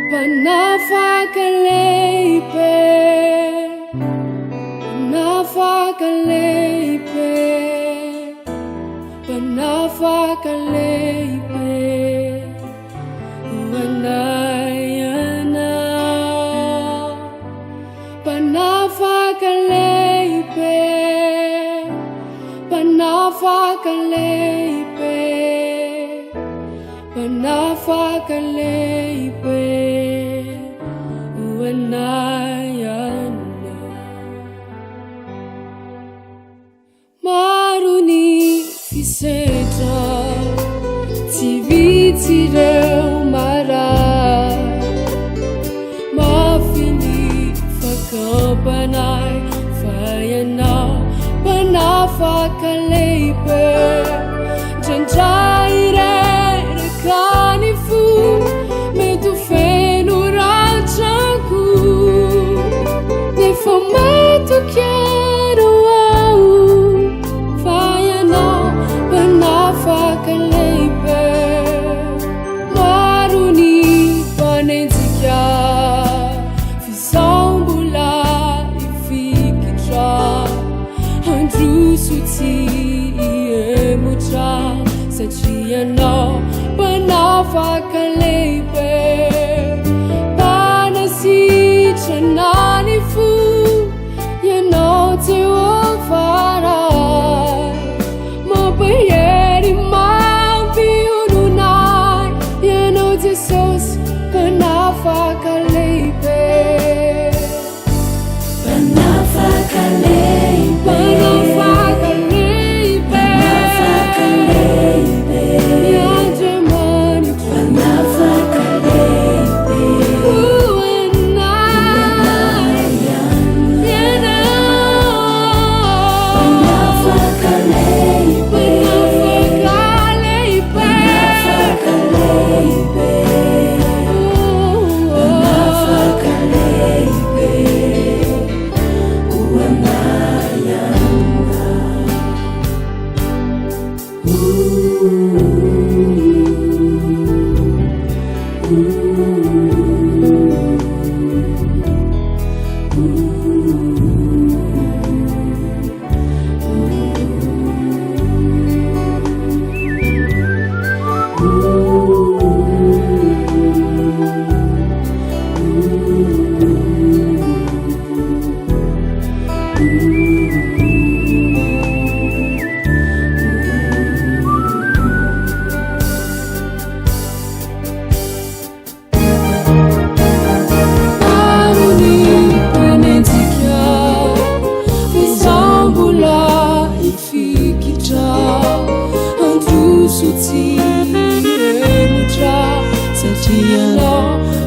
Mpanafaka Lehibe, Mpanafaka Lehibe, Mpanafaka Lehibe, Ianao Mpanafaka Lehibe, Mpanafaka Lehibe, Mpanafaka Lehibe. Maro ny fisedrana, tsy vitsy ireo maratra, Mafy ny fakam-panahy fa Ianao Mpanafaka Lehibe, ndraindray reraka ny fo, mety feno ratrako, nefa matoky Mpanafaka Lehibe. Maro ny mpanenjika, fisambola ifikitra, handroso tsy iemotra, satria Anao Mpanafaka Lehibe, mpanasitrana ny fo, Ianao Jehovara, mampahery mampiononay, Ianao Jesosy Mpanafaka Lehibe. Mpanafaka Lehibe, Mpanafaka Lehibe, Mpanafaka Lehibe, Iandriamanitra Mpanafaka Lehibe, Mpanafaka Lehibe, Mpanafaka Lehibe, Mpanafaka Lehibe, uanayanga.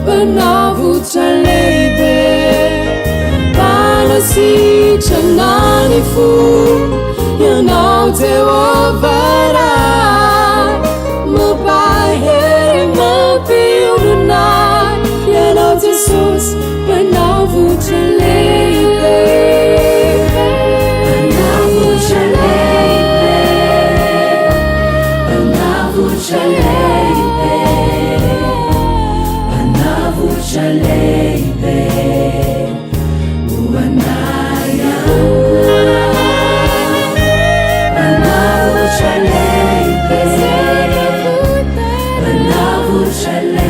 Mpanafaka Lehibe, mpanasitrana ny fo, Ianao Jehovara, mampahery mampiononay, Ianao Jesosy Mpanafaka Lehibe. Mpanafaka Lehibe, Mpanafaka Lehibe, Mpanafaka Lehibe, uanayanga. Mpanafaka Lehibe, Mpanafaka Lehibe.